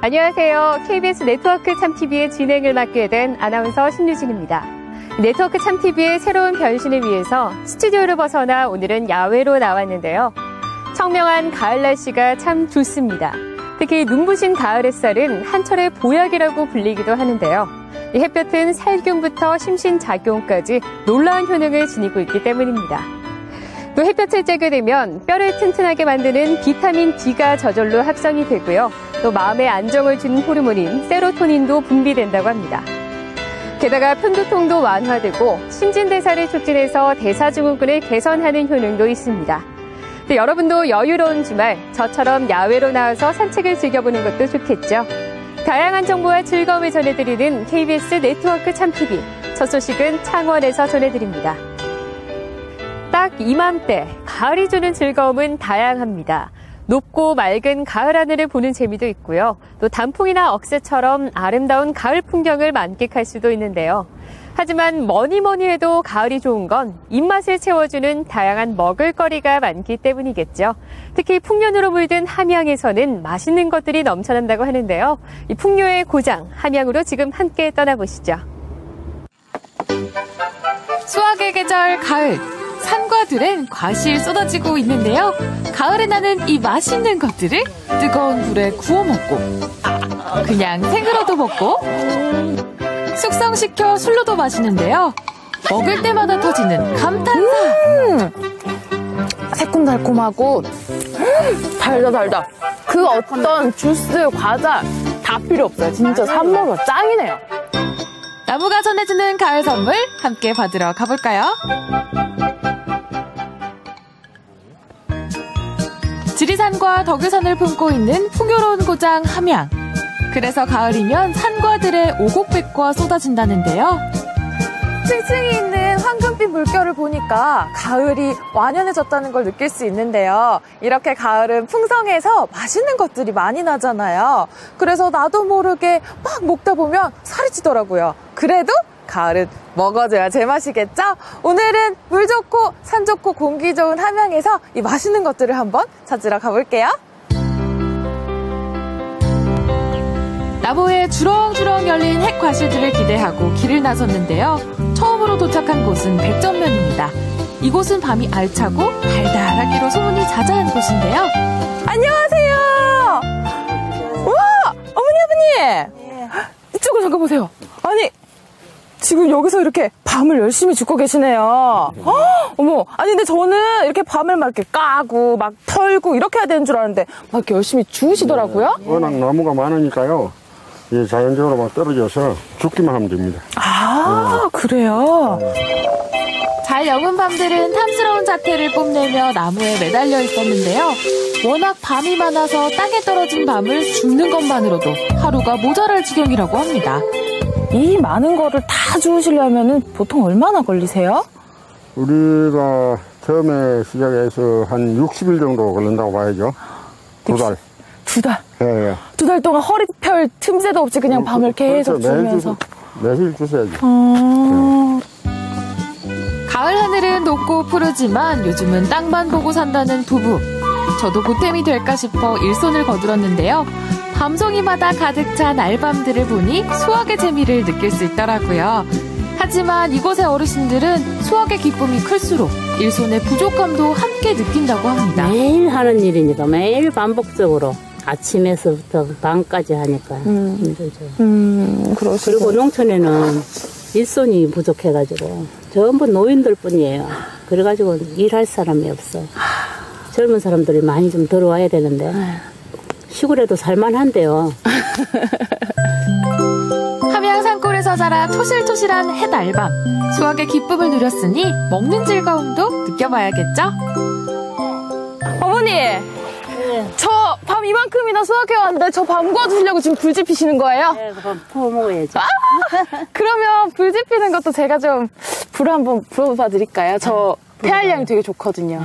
안녕하세요. KBS 네트워크 참TV의 진행을 맡게 된 아나운서 신유진입니다. 네트워크 참TV의 새로운 변신을 위해서 스튜디오를 벗어나 오늘은 야외로 나왔는데요. 청명한 가을 날씨가 참 좋습니다. 특히 눈부신 가을 햇살은 한철의 보약이라고 불리기도 하는데요. 이 햇볕은 살균부터 심신작용까지 놀라운 효능을 지니고 있기 때문입니다. 또 햇볕을 쬐게 되면 뼈를 튼튼하게 만드는 비타민 D가 저절로 합성이 되고요. 또 마음에 안정을 주는 호르몬인 세로토닌도 분비된다고 합니다. 게다가 편두통도 완화되고 신진대사를 촉진해서 대사증후군을 개선하는 효능도 있습니다. 또 여러분도 여유로운 주말 저처럼 야외로 나와서 산책을 즐겨보는 것도 좋겠죠. 다양한 정보와 즐거움을 전해드리는 KBS 네트워크 참TV. 첫 소식은 창원에서 전해드립니다. 딱 이맘때 가을이 주는 즐거움은 다양합니다. 높고 맑은 가을 하늘을 보는 재미도 있고요. 또 단풍이나 억새처럼 아름다운 가을 풍경을 만끽할 수도 있는데요. 하지만 뭐니 해도 가을이 좋은 건 입맛을 채워주는 다양한 먹을거리가 많기 때문이겠죠. 특히 풍년으로 물든 함양에서는 맛있는 것들이 넘쳐난다고 하는데요. 이 풍요의 고장 함양으로 지금 함께 떠나보시죠. 수확의 계절 가을. 산과 들엔 과실 쏟아지고 있는데요. 가을에 나는 이 맛있는 것들을 뜨거운 불에 구워 먹고 그냥 생으로도 먹고 숙성시켜 술로도 마시는데요. 먹을 때마다 터지는 감탄사. 새콤달콤하고 달다. 그 어떤 주스, 과자 다 필요 없어요. 진짜 산모가 짱이네요. 나무가 전해주는 가을 선물 함께 받으러 가볼까요? 지리산과 덕유산을 품고 있는 풍요로운 고장 함양. 그래서 가을이면 산과 들에 오곡백과 쏟아진다는데요. 층층이 있는 황금빛 물결을 보니까 가을이 완연해졌다는 걸 느낄 수 있는데요. 이렇게 가을은 풍성해서 맛있는 것들이 많이 나잖아요. 그래서 나도 모르게 막 먹다 보면 살이 찌더라고요. 그래도 가을은 먹어줘야 제맛이겠죠? 오늘은 물 좋고 산 좋고 공기 좋은 함양에서 이 맛있는 것들을 한번 찾으러 가볼게요. 나무에 주렁주렁 열린 핵 과실들을 기대하고 길을 나섰는데요. 처음으로 도착한 곳은 백전면입니다. 이곳은 밤이 알차고 달달하기로 소문이 자자한 곳인데요. 안녕하세요. 와, 어머니 아버님. 이쪽으로 잠깐 보세요. 아니, 지금 여기서 이렇게 밤을 열심히 죽고 계시네요. 어머, 아니 근데 저는 이렇게 밤을 막 이렇게 까고 막 털고 이렇게 해야 되는 줄 알았는데 막 이렇게 열심히 주우시더라고요. 워낙 나무가 많으니까요. 예, 자연적으로 막 떨어져서 죽기만 하면 됩니다. 그래요? 잘 여문 밤들은 탐스러운 자태를 뽐내며 나무에 매달려 있었는데요. 워낙 밤이 많아서 땅에 떨어진 밤을 줍는 것만으로도 하루가 모자랄 지경이라고 합니다. 이 많은 거를 다 주우시려면 보통 얼마나 걸리세요? 우리가 처음에 시작해서 한 60일 정도 걸린다고 봐야죠. 2달. 2달? 예. 2달 동안 허리 펼 틈새도 없이 그냥 밤을 계속 주우면서. 매일 주셔야죠. 가을 하늘은 높고 푸르지만 요즘은 땅만 보고 산다는 부부. 저도 보탬이 될까 싶어 일손을 거들었는데요. 밤송이마다 가득 찬 알밤들을 보니 수확의 재미를 느낄 수 있더라고요. 하지만 이곳의 어르신들은 수확의 기쁨이 클수록 일손의 부족함도 함께 느낀다고 합니다. 매일 하는 일이니까 매일 반복적으로 아침에서부터 밤까지 하니까 힘들죠. 그리고 농촌에는 일손이 부족해가지고 전부 노인들 뿐이에요. 그래가지고 일할 사람이 없어. 젊은 사람들이 많이 좀 들어와야 되는데 시골에도 살만한데요. 함양 산골에서 자라 토실토실한 햇알밤. 수확의 기쁨을 누렸으니 먹는 즐거움도 느껴봐야겠죠? 어머니! 저 밤 이만큼이나 수확해왔는데 저 밤 구워주시려고 지금 불 지피시는 거예요? 네, 그럼 구워 먹어야죠. 그러면 불 지피는 것도 제가 좀 불을 한번 불어봐 드릴까요? 저 폐활량이 되게 좋거든요.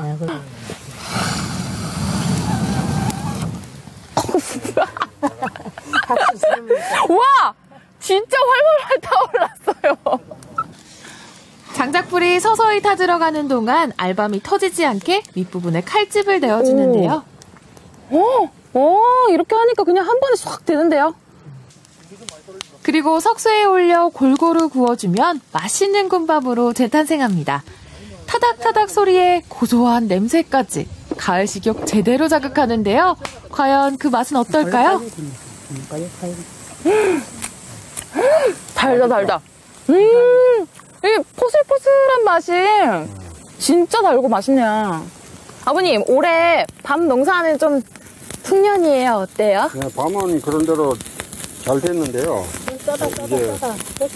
와! 진짜 활활 타올랐어요. 장작불이 서서히 타들어가는 동안 알밤이 터지지 않게 윗부분에 칼집을 내어주는데요. 이렇게 하니까 그냥 한 번에 쏙 되는데요. 그리고 석쇠에 올려 골고루 구워주면 맛있는 군밤으로 재탄생합니다. 타닥타닥 소리에 고소한 냄새까지 가을 식욕 제대로 자극하는데요. 과연 그 맛은 어떨까요? 달다. 이 포슬포슬한 맛이 진짜 달고 맛있네요. 아버님, 올해 밤 농사는 좀 풍년이에요. 어때요? 네, 밤은 그런 대로 잘 됐는데요. 이제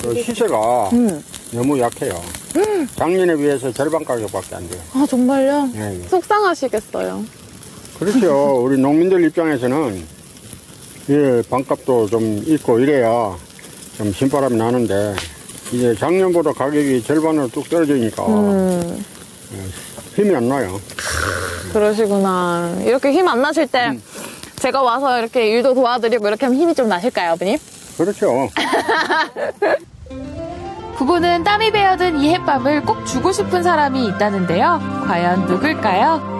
그 시세가 너무 약해요. 작년에 비해서 절반 가격밖에 안 돼요. 아, 정말요? 네. 속상하시겠어요. 그렇죠. 우리 농민들 입장에서는 예, 반값도 좀 있고 이래야 좀 신바람이 나는데 이제 작년보다 가격이 절반으로 뚝 떨어지니까 힘이 안 나요. 그러시구나. 이렇게 힘 안 나실 때 제가 와서 이렇게 일도 도와드리고 이렇게 하면 힘이 좀 나실까요, 아버님? 그렇죠. 부부는 땀이 배어든 이 햇밤을 꼭 주고 싶은 사람이 있다는데요. 과연 누굴까요?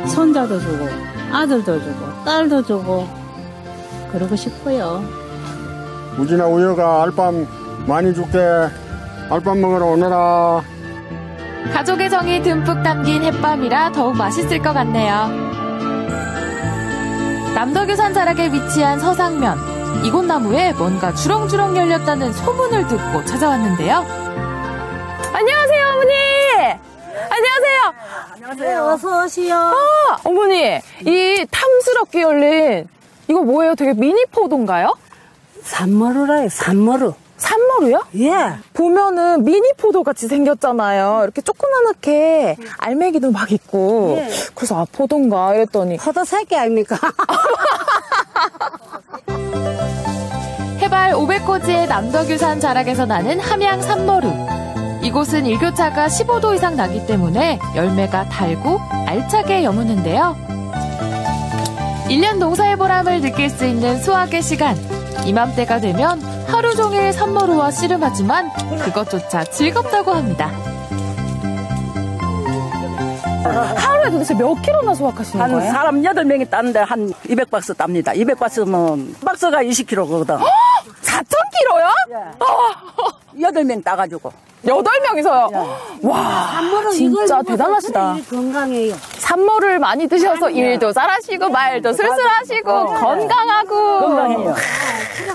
손자도 주고 아들도 주고 딸도 주고 그러고 싶어요. 우진아, 우여가 알밤 많이 줄게. 알밤 먹으러 오너라. 가족의 정이 듬뿍 담긴 햇밤이라 더욱 맛있을 것 같네요. 남덕유산 자락에 위치한 서상면. 이곳 나무에 뭔가 주렁주렁 열렸다는 소문을 듣고 찾아왔는데요. 안녕하세요, 어머니! 안녕하세요! 안녕하세요. 어서 오시오. 어머니, 이 탐스럽게 열린 이거 뭐예요? 되게 미니 포도인가요? 산머루라요, 산머루. 산머루요? 예. 보면은 미니 포도 같이 생겼잖아요. 이렇게 조그맣게 알맹이도 막 있고. 예. 그래서 포도인가 이랬더니. 포도 새끼 아닙니까? 해발 500고지의 남덕유산 자락에서 나는 함양 산머루. 이곳은 일교차가 15도 이상 나기 때문에 열매가 달고 알차게 여무는데요. 1년 농사의 보람을 느낄 수 있는 수확의 시간. 이맘때가 되면 하루 종일 산머루와 씨름하지만 그것조차 즐겁다고 합니다. 하루에 도대체 몇 킬로나 수확하시는 한 거예요? 사람 8명이 따는데 한 200박스 답니다. 200박스면 박스가 20kg거든. 4,000kg요? 8명 따가지고. 8명이서요? 와, 진짜 대단하시다. 건강해요. 산모를 많이 드셔서 일도 잘하시고 말도 술술하시고 건강하고. 건강해요.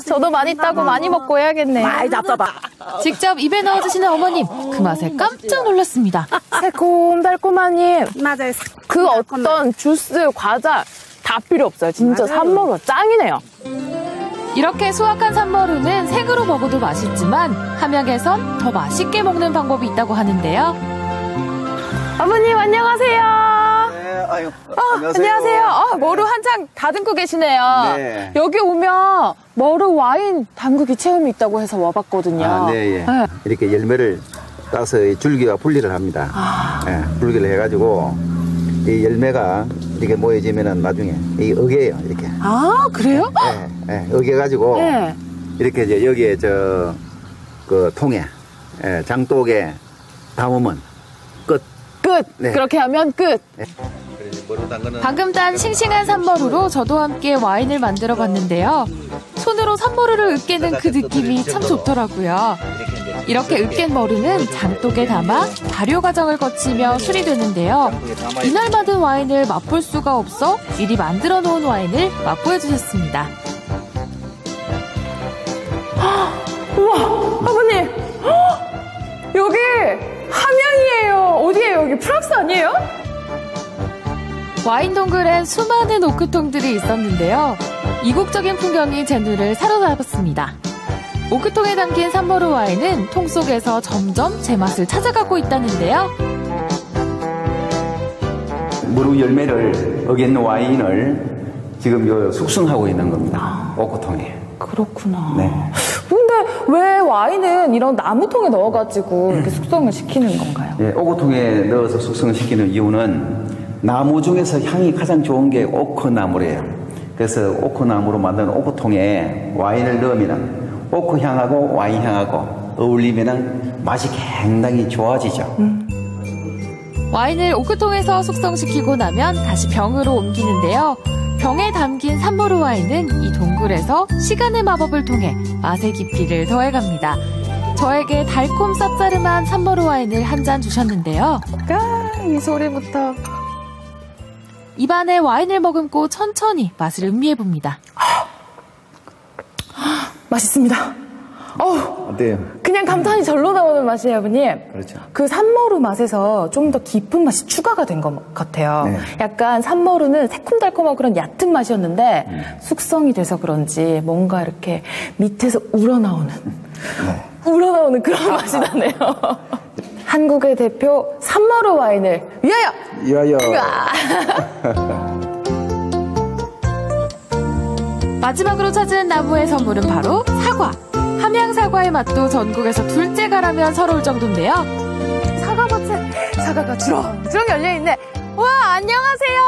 저도 많이 따고 많이 먹고 해야겠네. 많이 잡숴봐. 직접 입에 넣어주시는 어머님, 그 맛에 깜짝 놀랐습니다. 새콤달콤하니 맞아요. 그 어떤 주스, 과자 다 필요 없어요. 진짜 산모가 짱이네요. 이렇게 수확한 산머루는 생으로 먹어도 맛있지만 함양에선 더 맛있게 먹는 방법이 있다고 하는데요. 아버님 안녕하세요. 네, 아유, 안녕하세요. 머루 한창 다듬고 계시네요. 네. 여기 오면 머루 와인 담그기 체험이 있다고 해서 와봤거든요. 아, 네, 예. 이렇게 열매를 따서 이 줄기와 분리를 합니다. 예, 분리를 해가지고 이 열매가 이렇게 모여지면은 나중에 이 어게요, 이렇게. 아, 그래요? 어게가지고 네. 이렇게 이제 여기에 그 통에 장독에 담으면 끝. 끝. 네. 그렇게 하면 끝. 방금 딴 싱싱한 산머루로 저도 함께 와인을 만들어 봤는데요. 손으로 산머루를 으깨는 그 느낌이 참 좋더라고요. 이렇게 으깬 머루는 장독에 담아 발효 과정을 거치며 술이 되는데요. 이날 만든 와인을 맛볼 수가 없어 미리 만들어 놓은 와인을 맛보여 주셨습니다. 우와, 아버님. 여기 함양이에요. 어디예요? 여기 프랑스 아니에요? 와인 동굴엔 수많은 오크통들이 있었는데요. 이국적인 풍경이 제 눈을 사로잡았습니다. 오크통에 담긴 산머루 와인은 통 속에서 점점 제 맛을 찾아가고 있다는데요. 머루 열매를 어긴 와인을 지금 요 숙성하고 있는 겁니다. 오크통에. 그렇구나. 네. 근데 왜 와인은 이런 나무통에 넣어가지고 이렇게 숙성을 시키는 건가요? 예, 오크통에 넣어서 숙성시키는 이유는 나무 중에서 향이 가장 좋은 게 오크나무래요. 그래서 오크나무로 만든 오크통에 와인을 넣으면 오크 향하고 와인 향하고 어울리면 맛이 굉장히 좋아지죠. 와인을 오크통에서 숙성시키고 나면 다시 병으로 옮기는데요. 병에 담긴 산모루 와인은 이 동굴에서 시간의 마법을 통해 맛의 깊이를 더해갑니다. 저에게 달콤 쌉싸름한 산모루 와인을 한 잔 주셨는데요. 이 소리부터. 입안에 와인을 머금고 천천히 맛을 음미해봅니다. 맛있습니다. 어때요? 그냥 감탄이 절로 나오는 맛이에요, 아버님. 그렇죠. 그 산모루 맛에서 좀 더 깊은 맛이 추가가 된 것 같아요. 네. 약간 산모루는 새콤달콤하고 그런 얕은 맛이었는데 숙성이 돼서 그런지 뭔가 이렇게 밑에서 우러나오는 그런 맛이 나네요. 한국의 대표 산모루 와인을 위하여! 이와요. 마지막으로 찾은 나무의 선물은 바로 사과. 함양 사과의 맛도 전국에서 둘째가라면 서러울 정도인데요. 사과밭에 사과가 주렁주렁 열려있네. 와, 안녕하세요.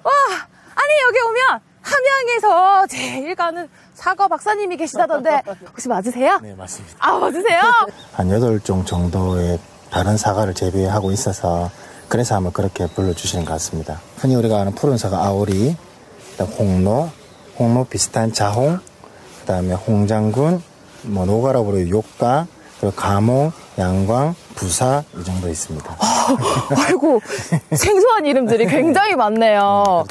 와, 아니 여기 오면 함양에서 제일 가는 사과 박사님이 계시다던데 혹시 맞으세요? 네, 맞습니다. 아, 맞으세요? 한 8종 정도의 다른 사과를 재배하고 있어서 그래서 아마 그렇게 불러주시는 것 같습니다. 흔히 우리가 아는 푸른 사과 아오리, 그다음 홍로 비슷한 자홍, 그다음에 홍장군, 노가라고 부르는 욕가, 그리고 가몽, 양광, 부사 이 정도 있습니다. 아이고, 생소한 이름들이 굉장히 많네요.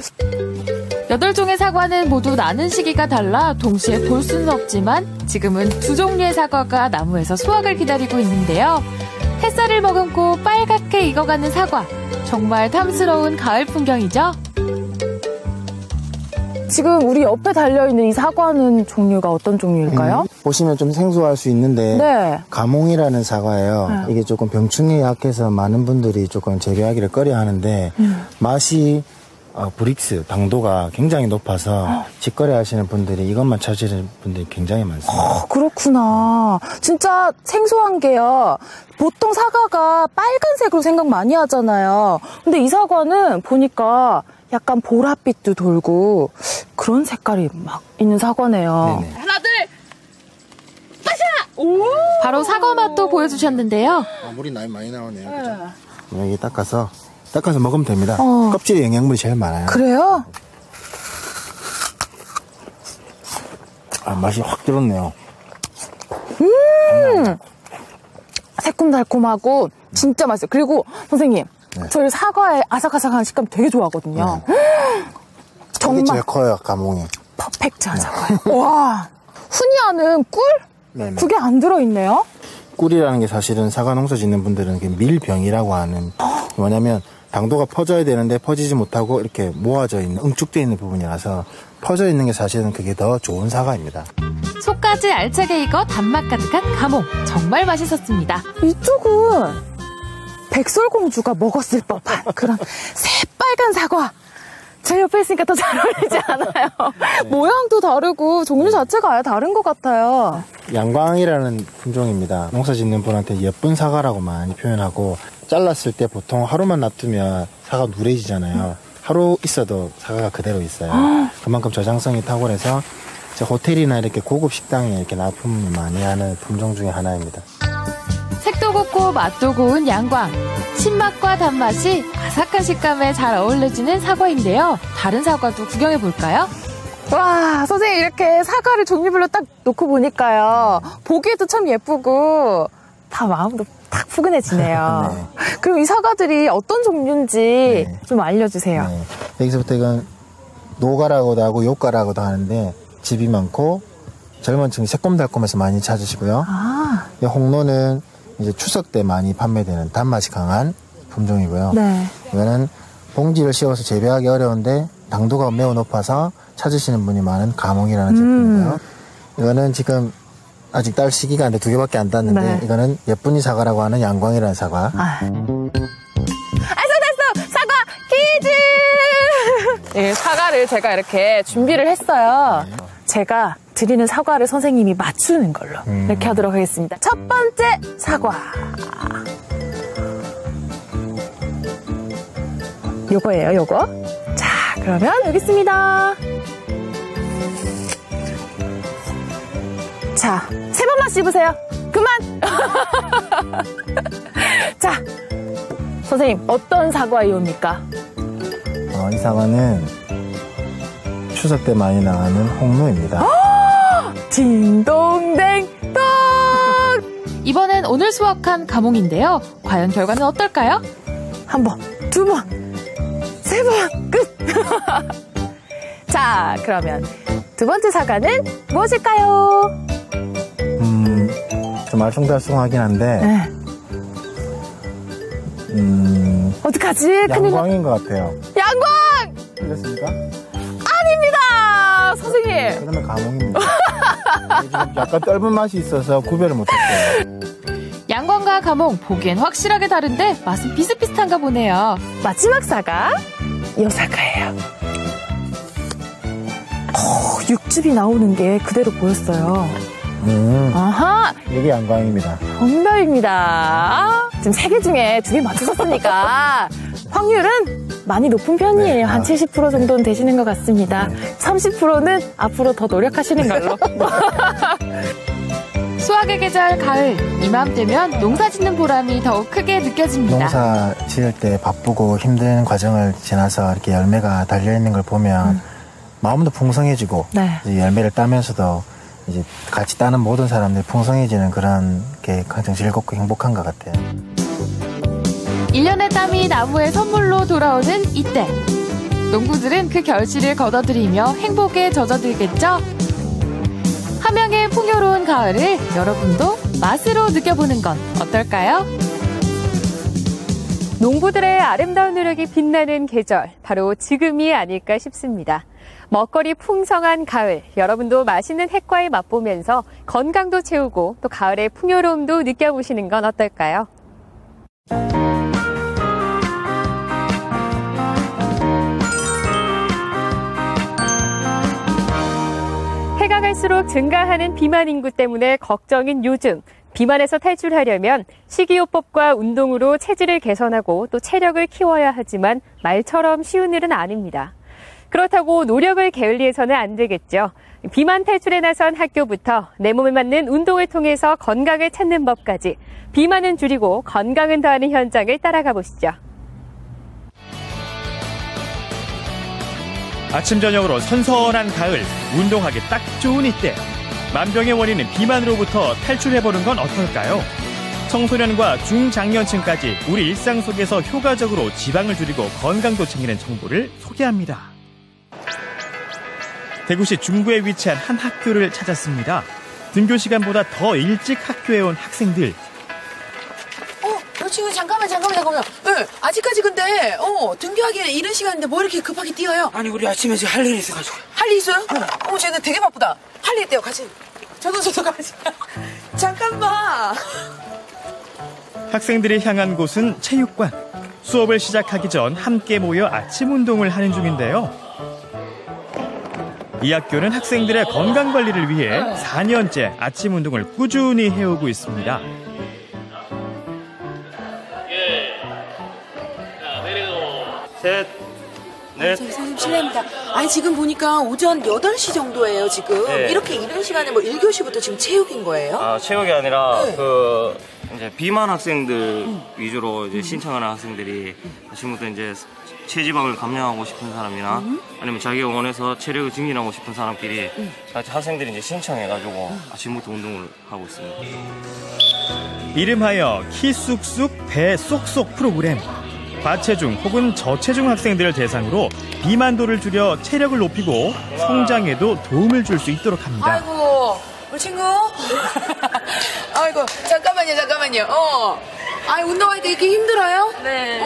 8종의 사과는 모두 나는 시기가 달라 동시에 볼 수는 없지만 지금은 2종류의 사과가 나무에서 수확을 기다리고 있는데요. 햇살을 머금고 빨갛게 익어가는 사과. 정말 탐스러운 가을 풍경이죠? 지금 우리 옆에 달려있는 이 사과는 종류가 어떤 종류일까요? 보시면 좀 생소할 수 있는데 네. 가몽이라는 사과예요. 이게 조금 병충해에 약해서 많은 분들이 조금 재배하기를 꺼려하는데 맛이 브릭스 당도가 굉장히 높아서 직거래 하시는 분들이 이것만 찾으시는 분들이 굉장히 많습니다. 그렇구나. 진짜 생소한 게요. 보통 사과가 빨간색으로 생각 많이 하잖아요. 근데 이 사과는 보니까 약간 보랏빛도 돌고 그런 색깔이 막 있는 사과네요. 네네. 하나, 둘, 빠샤! 바로 사과 맛도 보여주셨는데요. 물이 많이 나오네요. 그죠? 여기 닦아서 먹으면 됩니다. 껍질에 영양분이 제일 많아요. 그래요? 맛이 확 들었네요. 새콤달콤하고 진짜 맛있어요. 그리고 선생님, 저희 사과의 아삭아삭한 식감 되게 좋아하거든요. 정말 정말 제일 커요, 가몽이. 퍼펙트한 사과예요. 와, 흔히 아는 꿀? 네네. 그게 안 들어있네요. 꿀이라는 게 사실은 사과 농사 짓는 분들은 밀병이라고 하는, 뭐냐면 당도가 퍼져야 되는데 퍼지지 못하고 이렇게 모아져 있는, 응축되어 있는 부분이라서 퍼져 있는 게 사실은 그게 더 좋은 사과입니다. 속까지 알차게 익어 단맛 가득한 가몽. 정말 맛있었습니다. 이쪽은 백설공주가 먹었을 법한 그런 새빨간 사과. 제 옆에 있으니까 더 잘 어울리지 않아요? 모양도 다르고 종류 자체가 아예 다른 것 같아요. 양광이라는 품종입니다. 농사 짓는 분한테 예쁜 사과라고 많이 표현하고, 잘랐을 때 보통 하루만 놔두면 사과 누래지잖아요. 하루 있어도 사과가 그대로 있어요. 그만큼 저장성이 탁월해서 호텔이나 이렇게 고급 식당에 이렇게 납품을 많이 하는 품종 중에 하나입니다. 색도 곱고 맛도 고운 양광. 신맛과 단맛이 아삭한 식감에 잘 어울려지는 사과인데요. 다른 사과도 구경해 볼까요? 와, 선생님 이렇게 사과를 종류별로 딱 놓고 보니까요. 보기에도 참 예쁘고 다 마음도 딱 푸근해지네요. 네. 그리고 이 사과들이 어떤 종류인지 좀 알려주세요. 네. 여기서부터 이건 노가라고도 하고 욕가라고도 하는데 즙이 많고 젊은 층이 새콤달콤해서 많이 찾으시고요. 이 홍로는 이제 추석 때 많이 판매되는 단맛이 강한 품종이고요. 네. 이거는 봉지를 씌워서 재배하기 어려운데 당도가 매우 높아서 찾으시는 분이 많은 가몽이라는 제품이고요. 이거는 지금 아직 딸 시기가 안 돼 2개밖에 안 땄는데 네. 이거는 예쁜이 사과라고 하는 양광이라는 사과. 사과 퀴즈! 네, 사과를 제가 이렇게 준비를 했어요. 제가 드리는 사과를 선생님이 맞추는 걸로 이렇게 하도록 하겠습니다. 첫 번째 사과. 요거예요, 요거. 자, 그러면 여기 있습니다. 자, 3번만 씹으세요. 그만! 자, 선생님, 어떤 사과이옵니까? 이 사과는 추석 때 많이 나가는 홍로입니다. 딩동댕 동! 이번엔 오늘 수확한 가몽인데요. 과연 결과는 어떨까요? 한 번, 두 번, 세 번, 끝! 자, 그러면 두 번째 사과는 무엇일까요? 좀 알쏭달쏭하긴 한데, 네. 어떡하지? 양광인 것 같아요. 양광! 틀렸습니까? 아닙니다! 선생님! 그러면 가몽입니다. 약간 떫은 맛이 있어서 구별을 못했어요. 양광과 가몽 보기엔 확실하게 다른데 맛은 비슷비슷한가 보네요. 마지막 사과, 이 사과예요. 육즙이 나오는 게 그대로 보였어요. 아하! 이게 양광입니다. 정답입니다. 지금 3개 중에 2개 맞추셨으니까 확률은 많이 높은 편이에요. 네. 한 70% 정도는 되시는 것 같습니다. 30%는 앞으로 더 노력하시는 걸로. 수확의 계절 가을, 이맘때면 농사 짓는 보람이 더욱 크게 느껴집니다. 농사 지을 때 바쁘고 힘든 과정을 지나서 이렇게 열매가 달려있는 걸 보면 마음도 풍성해지고 네. 이제 열매를 따면서도 이제 같이 따는 모든 사람들이 풍성해지는 그런 게 가장 즐겁고 행복한 것 같아요. 1년의 땀이 나무의 선물로 돌아오는 이때. 농부들은 그 결실을 거둬들이며 행복에 젖어들겠죠? 함양의 풍요로운 가을을 여러분도 맛으로 느껴보는 건 어떨까요? 농부들의 아름다운 노력이 빛나는 계절, 바로 지금이 아닐까 싶습니다. 먹거리 풍성한 가을, 여러분도 맛있는 햇과일 맛보면서 건강도 채우고 또 가을의 풍요로움도 느껴보시는 건 어떨까요? 해가 갈수록 증가하는 비만 인구 때문에 걱정인 요즘, 비만에서 탈출하려면 식이요법과 운동으로 체질을 개선하고 또 체력을 키워야 하지만 말처럼 쉬운 일은 아닙니다. 그렇다고 노력을 게을리해서는 안 되겠죠. 비만 탈출에 나선 학교부터 내 몸에 맞는 운동을 통해서 건강을 찾는 법까지 비만은 줄이고 건강은 더하는 현장을 따라가 보시죠. 아침 저녁으로 선선한 가을, 운동하기 딱 좋은 이때. 만병의 원인은 비만으로부터 탈출해보는 건 어떨까요? 청소년과 중장년층까지 우리 일상 속에서 효과적으로 지방을 줄이고 건강도 챙기는 정보를 소개합니다. 대구시 중구에 위치한 한 학교를 찾았습니다. 등교 시간보다 더 일찍 학교에 온 학생들. 친구 잠깐만. 네, 아직까지 근데 등교하기에 이른 시간인데 뭐 이렇게 급하게 뛰어요? 아니 우리 아침에 할 일이 있어가지고. 할 일 있어요? 쟤는 되게 바쁘다. 할 일 있대요. 같이. 저도 같이. 잠깐만. 학생들이 향한 곳은 체육관. 수업을 시작하기 전 함께 모여 아침 운동을 하는 중인데요. 이 학교는 학생들의 건강 관리를 위해 4년째 아침 운동을 꾸준히 해오고 있습니다. 셋, 넷. 선생님 실례합니다. 아니 지금 보니까 오전 8시 정도예요 지금. 네. 이렇게 이른 시간에 뭐 1교시부터 지금 체육인 거예요? 아, 체육이 아니라 네. 이제 비만 학생들 위주로 이제 신청하는 학생들이 아침부터 이제 체지방을 감량하고 싶은 사람이나 아니면 자기가 원해서 체력을 증진하고 싶은 사람끼리 같이 학생들이 이제 신청해가지고 아침부터 운동을 하고 있습니다. 이름하여 키 쑥쑥 배 쏙쏙 프로그램. 과체중 혹은 저체중 학생들을 대상으로 비만도를 줄여 체력을 높이고 성장에도 도움을 줄 수 있도록 합니다. 아이고 우리 친구. 아이고 잠깐만요. 아니 운동할 때 이렇게 힘들어요? 네.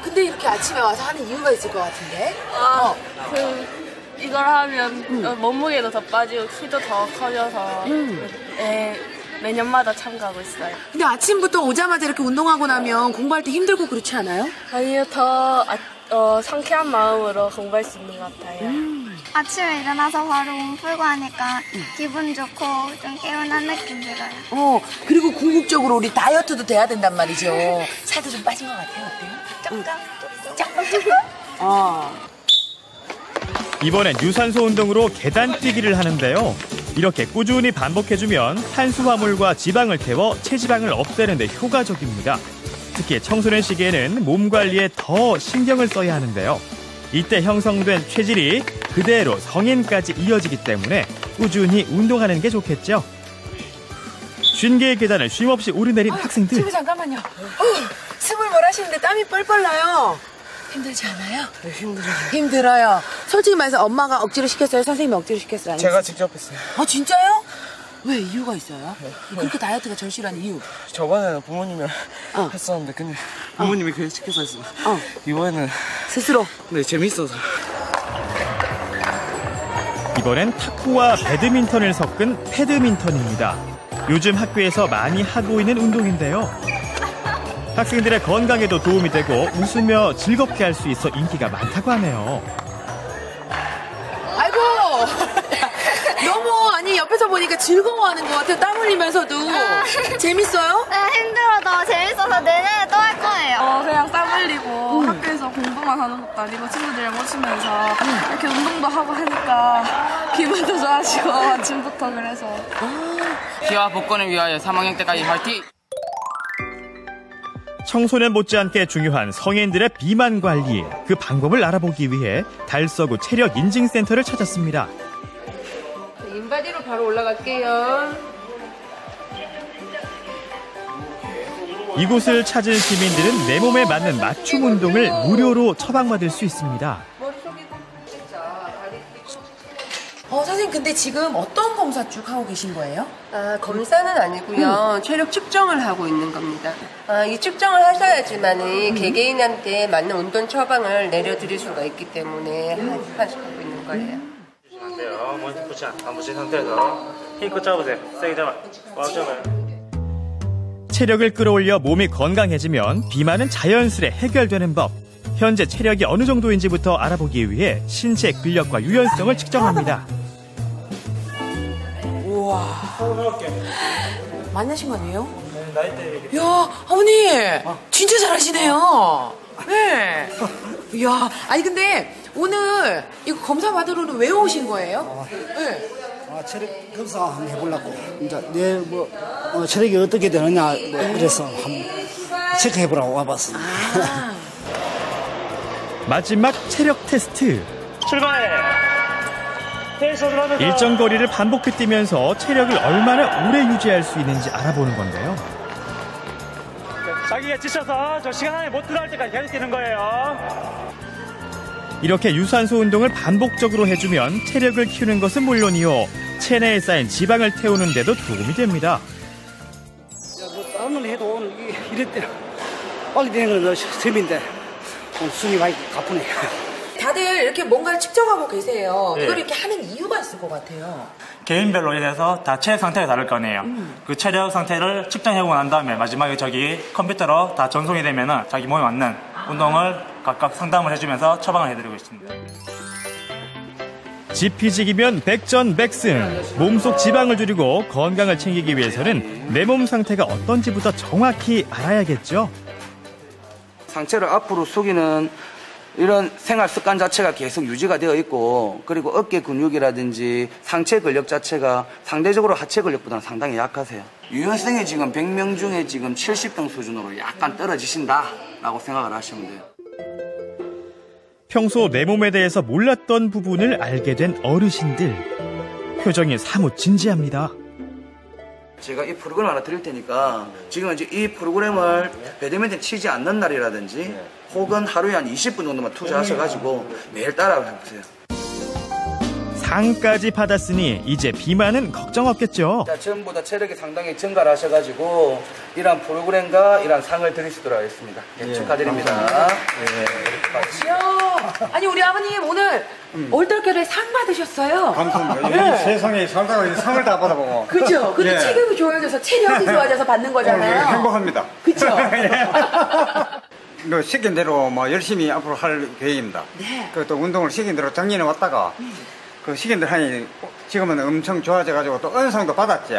근데 이렇게 아침에 와서 하는 이유가 있을 것 같은데? 이걸 하면 몸무게도 더 빠지고 키도 더 커져서 매년마다 참가하고 있어요. 근데 아침부터 오자마자 이렇게 운동하고 나면 공부할 때 힘들고 그렇지 않아요? 아니요, 더 상쾌한 마음으로 공부할 수 있는 것 같아요. 아침에 일어나서 바로 몸 풀고 하니까 기분 좋고 좀 개운한 느낌 들어요. 그리고 궁극적으로 우리 다이어트도 돼야 된단 말이죠. 살도 좀 빠진 것 같아요. 어때요? 조금. 이번엔 유산소 운동으로 계단뛰기를 하는데요. 이렇게 꾸준히 반복해주면 탄수화물과 지방을 태워 체지방을 없애는 데 효과적입니다. 특히 청소년 시기에는 몸 관리에 더 신경을 써야 하는데요. 이때 형성된 체질이 그대로 성인까지 이어지기 때문에 꾸준히 운동하는 게 좋겠죠. 50개의 계단을 쉼없이 오르내린 학생들. 친구 잠깐만요. 스물 뭘 하시는데 땀이 뻘뻘 나요. 힘들지 않아요? 네, 힘들어요. 힘들어요. 솔직히 말해서 엄마가 억지로 시켰어요? 선생님이 억지로 시켰어요? 아니면? 제가 직접 했어요. 아 진짜요? 왜 이유가 있어요? 그렇게 다이어트가 절실한 이유? 저번에는 부모님이랑 했었는데 근데 부모님이 그냥 시켜서 했어요. 이번에는 스스로? 네, 재밌어서. 이번엔 탁구와 배드민턴을 섞은 패드민턴입니다. 요즘 학교에서 많이 하고 있는 운동인데요. 학생들의 건강에도 도움이 되고 웃으며 즐겁게 할 수 있어 인기가 많다고 하네요. 아이고 너무 아니 옆에서 보니까 즐거워하는 것 같아요. 땀 흘리면서도. 재밌어요? 네, 힘들어도 재밌어서 내년에 또 할 거예요. 그냥 땀 흘리고 학교에서 공부만 하는 것도 아니고 친구들이랑 모시면서 이렇게 운동도 하고 하니까 기분도 좋아지고 아침부터 그래서. 기아 복권을 위하여 3학년 때까지 화이팅! 청소년 못지않게 중요한 성인들의 비만 관리, 그 방법을 알아보기 위해 달서구 체력인증센터를 찾았습니다. 인바디로 바로 올라갈게요. 이곳을 찾은 시민들은 내 몸에 맞는 맞춤 운동을 무료로 처방받을 수 있습니다. 선생님 근데 지금 어떤 검사 쭉 하고 계신 거예요? 검사는 아니고요. 체력 측정을 하고 있는 겁니다. 이 측정을 하셔야지만 개개인한테 맞는 운동 처방을 내려드릴 수가 있기 때문에 하시고 있는 거예요. 먼저 붙여. 안 붙인 상태에서 힘껏 잡으세요. 세게 잡아. 꽉 잡아요. 체력을 끌어올려 몸이 건강해지면 비만은 자연스레 해결되는 법. 현재 체력이 어느 정도인지부터 알아보기 위해 신체 근력과 유연성을 측정합니다. 우와. 만나신 거 아니에요? 네, 나이대. 야, 어머니, 진짜 잘하시네요. 네. 이야, 아니 근데 오늘 이거 검사 받으러는 왜 오신 거예요? 네. 체력 검사 한번 해보려고. 이제 내 체력이 어떻게 되느냐 그래서 한번 체크해보라고 와봤습니다. 마지막 체력 테스트. 출발해. 일정 거리를 반복해 뛰면서 체력을 얼마나 오래 유지할 수 있는지 알아보는 건데요. 자기가 지쳐서 저 시간 안에 못 들어갈 때까지 계속 뛰는 거예요. 이렇게 유산소 운동을 반복적으로 해주면 체력을 키우는 것은 물론이요, 체내에 쌓인 지방을 태우는 데도 도움이 됩니다. 다른 걸 해도 이럴 때 빨리 되는 건 재미인데 숨이 많이 가쁘네. 다들 이렇게 뭔가를 측정하고 계세요. 네. 이걸 이렇게 하는 이유가 있을 것 같아요. 개인별로 인해서 다 체력 상태가 다를 거네요. 그 체력 상태를 측정해보고 난 다음에 마지막에 저기 컴퓨터로 다 전송이 되면은 자기 몸에 맞는 운동을 각각 상담을 해주면서 처방을 해드리고 있습니다. 지피지기면 백전백승. 몸속 지방을 줄이고 건강을 챙기기 위해서는 내 몸 상태가 어떤지부터 정확히 알아야겠죠. 상체를 앞으로 숙이는 이런 생활 습관 자체가 계속 유지가 되어 있고, 그리고 어깨 근육이라든지 상체 근력 자체가 상대적으로 하체 근력보다는 상당히 약하세요. 유연성이 지금 100명 중에 지금 70명 수준으로 약간 떨어지신다라고 생각을 하시면 돼요. 평소 내 몸에 대해서 몰랐던 부분을 알게 된 어르신들. 표정이 사뭇 진지합니다. 제가 이 프로그램 하나 드릴 테니까 지금 이제 이 프로그램을 배드민턴 치지 않는 날이라든지 혹은 하루에 한 20분 정도만 투자하셔가지고 매일 따라 해보세요. 상까지 받았으니 이제 비만은 걱정 없겠죠. 자, 전보다 체력이 상당히 증가를 하셔가지고 이러한 프로그램과 이러한 상을 드릴 수 있도록 하겠습니다. 네, 축하드립니다. 이야, 아니 우리 아버님 오늘 얼떨결에 상 받으셨어요. 감사합니다. 네. 세상에 살다가 상을 다 받아보고. 그죠? 근데 예. 체격이 좋아져서 체력이 좋아져서 받는 거잖아요. 행복합니다. 그죠? 시킨 대로 열심히 앞으로 할 계획입니다. 네. 또 운동을 시킨 대로 작년에 왔다가 그 시킨 대로 하니 지금은 엄청 좋아져가지고 또 은상도 받았지.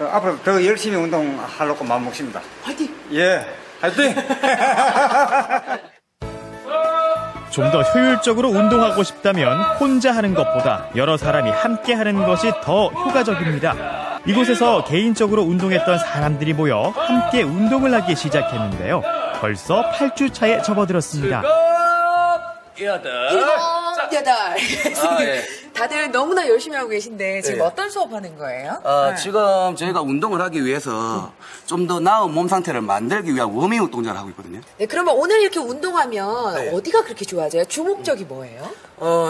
앞으로 더 열심히 운동하려고 마음먹습니다. 화이팅! 예, 화이팅! 좀 더 효율적으로 운동하고 싶다면 혼자 하는 것보다 여러 사람이 함께 하는 것이 더 효과적입니다. 이곳에서 개인적으로 운동했던 사람들이 모여 함께 운동을 하기 시작했는데요. 벌써 8주 차에 접어들었습니다. 7, 8, 7. 예. 다들 너무나 열심히 하고 계신데 지금 예. 어떤 수업하는 거예요? 지금 저희가 운동을 하기 위해서 좀 더 나은 몸 상태를 만들기 위한 워밍업 동작을 하고 있거든요. 네, 그러면 오늘 이렇게 운동하면 네. 어디가 그렇게 좋아져요? 주목적이 뭐예요?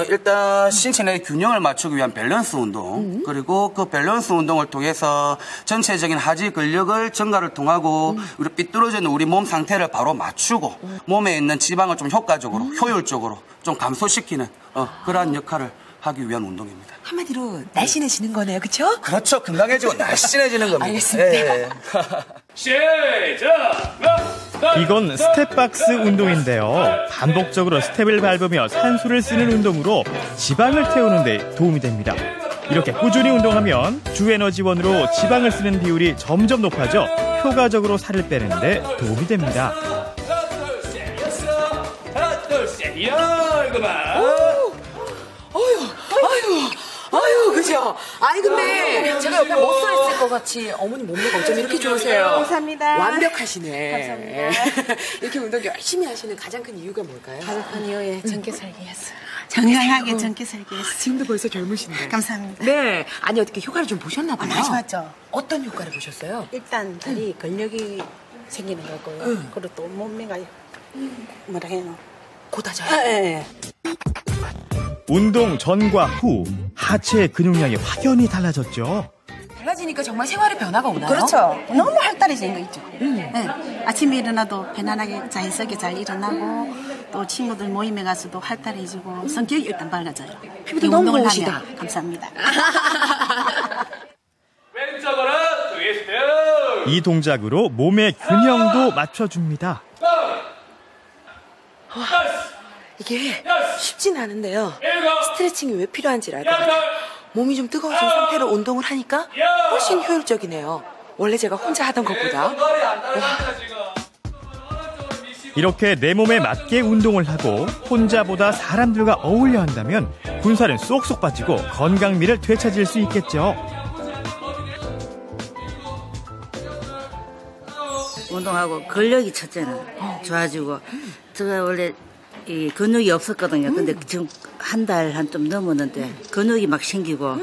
일단 신체 내 균형을 맞추기 위한 밸런스 운동, 그리고 그 밸런스 운동을 통해서 전체적인 하지 근력을 증가를 통하고 우리 삐뚤어지는 우리 몸 상태를 바로 맞추고 몸에 있는 지방을 좀 효과적으로 효율적으로 좀 감소시키는 그러한 역할을 하기 위한 운동입니다. 한마디로 날씬해지는 거네요, 그렇죠? 그렇죠. 건강해지고 날씬해지는 겁니다. 알겠습니다. 예. 이건 스텝박스 운동인데요. 반복적으로 스텝을 밟으며 산소를 쓰는 운동으로 지방을 태우는 데 도움이 됩니다. 이렇게 꾸준히 운동하면 주 에너지원으로 지방을 쓰는 비율이 점점 높아져 효과적으로 살을 빼는 데 도움이 됩니다. 아유, 그죠? 아니, 근데 제가 옆에 못 서 있을 것 같이 어머니 몸매가 어쩜 이렇게 좋으세요? 감사합니다. 완벽하시네. 감사합니다. 이렇게 운동 열심히 하시는 가장 큰 이유가 뭘까요? 가장 큰 이유에 젊게 살기 위해서. 건강하게 젊게 살기 위해서. 지금도 벌써 젊으신데. 감사합니다. 네. 아니, 어떻게 효과를 좀 보셨나 봐요? 많이 봤죠. 어떤 효과를 보셨어요? 일단 다리 근력이 생기는 거고요. 그리고 또 몸매가 뭐라 해야 하나? 고다져요? 예. 운동 전과 후 하체의 근육량이 확연히 달라졌죠. 달라지니까 정말 생활의 변화가 오나요? 그렇죠. 너무 활달해진 거 있죠. 네. 아침에 일어나도 편안하게 자연스럽게 잘 일어나고 또 친구들 모임에 가서도 활달해지고 성격이 일단 밝아져요. 피부도 너무 좋으시다. 감사합니다. 왼쪽으로 트위스트. 이 동작으로 몸의 균형도 맞춰줍니다. 이게 쉽진 않은데요. 스트레칭이 왜 필요한지 알 것 같아요. 몸이 좀 뜨거워진 상태로 운동을 하니까 훨씬 효율적이네요. 원래 제가 혼자 하던 것보다. 이렇게 내 몸에 맞게 운동을 하고 혼자보다 사람들과 어울려 한다면 군살은 쏙쏙 빠지고 건강미를 되찾을 수 있겠죠. 운동하고 근력이 첫째는 좋아지고 제가 원래 이 근육이 없었거든요. 근데 지금 한 달 한 좀 넘었는데 근육이 막 생기고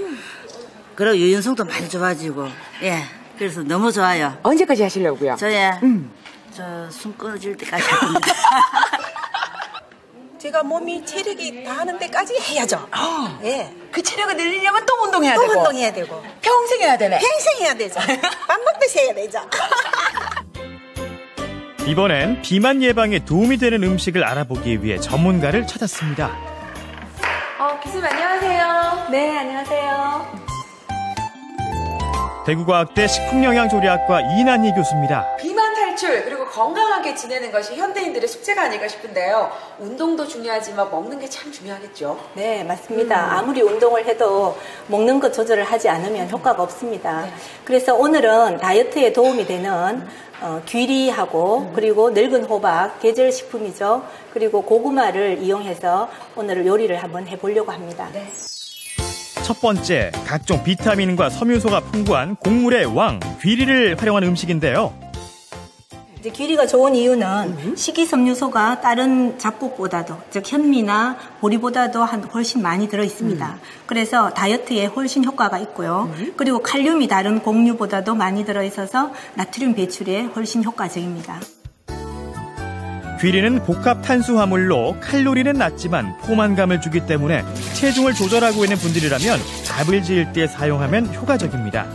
그리고 유연성도 많이 좋아지고 예 그래서 너무 좋아요. 언제까지 하시려고요? 저 숨 끊어질 때까지 할 겁니다. 제가 몸이 체력이 닿는 데까지 해야죠. 예. 그 체력을 늘리려면 또 운동해야 되고. 또 운동해야 되고. 평생 해야 되네. 평생 해야 되죠. 밥 먹듯이 해야 되죠. 이번엔 비만 예방에 도움이 되는 음식을 알아보기 위해 전문가를 찾았습니다. 교수님 안녕하세요. 네, 안녕하세요. 대구과학대 식품영양조리학과 이난희 교수입니다. 비만 탈출 그리고 건강하게 지내는 것이 현대인들의 숙제가 아닐까 싶은데요. 운동도 중요하지만 먹는 게 참 중요하겠죠. 네, 맞습니다. 아무리 운동을 해도 먹는 것 조절을 하지 않으면 효과가 없습니다. 그래서 오늘은 다이어트에 도움이 되는 귀리하고 그리고 늙은 호박, 계절 식품이죠. 그리고 고구마를 이용해서 오늘 요리를 한번 해보려고 합니다. 첫 번째, 각종 비타민과 섬유소가 풍부한 곡물의 왕, 귀리를 활용한 음식인데요. 이제 귀리가 좋은 이유는 식이섬유소가 다른 잡곡보다도, 즉 현미나 보리보다도 훨씬 많이 들어있습니다. 그래서 다이어트에 훨씬 효과가 있고요. 그리고 칼륨이 다른 곡류보다도 많이 들어있어서 나트륨 배출에 훨씬 효과적입니다. 귀리는 복합 탄수화물로 칼로리는 낮지만 포만감을 주기 때문에 체중을 조절하고 있는 분들이라면 밥을 지을 때 사용하면 효과적입니다.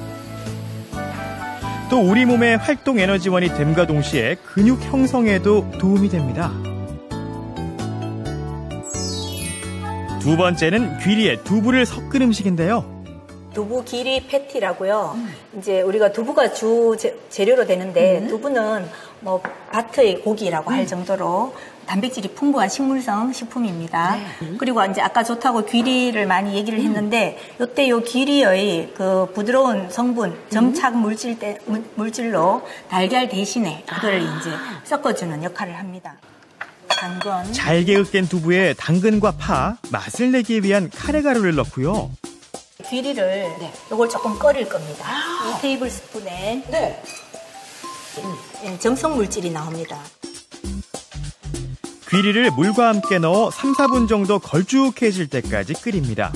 또 우리 몸의 활동 에너지원이 됨과 동시에 근육 형성에도 도움이 됩니다. 두 번째는 귀리에 두부를 섞은 음식인데요. 두부 귀리 패티라고요. 이제 우리가 두부가 주 재료로 되는데 두부는 뭐 밭의 고기라고 할 정도로 단백질이 풍부한 식물성 식품입니다. 그리고 이제 아까 좋다고 귀리를 많이 얘기를 했는데 요때 요 귀리의 그 부드러운 성분 점착 물질로 달걀 대신에 그걸 이제 섞어주는 역할을 합니다. 당근. 잘게 으깬 두부에 당근과 파, 맛을 내기 위한 카레가루를 넣고요. 귀리를 요걸 조금 끓일 겁니다. 2테이블스푼에 점성 물질이 나옵니다. 귀리를 물과 함께 넣어 3, 4분 정도 걸쭉해질 때까지 끓입니다.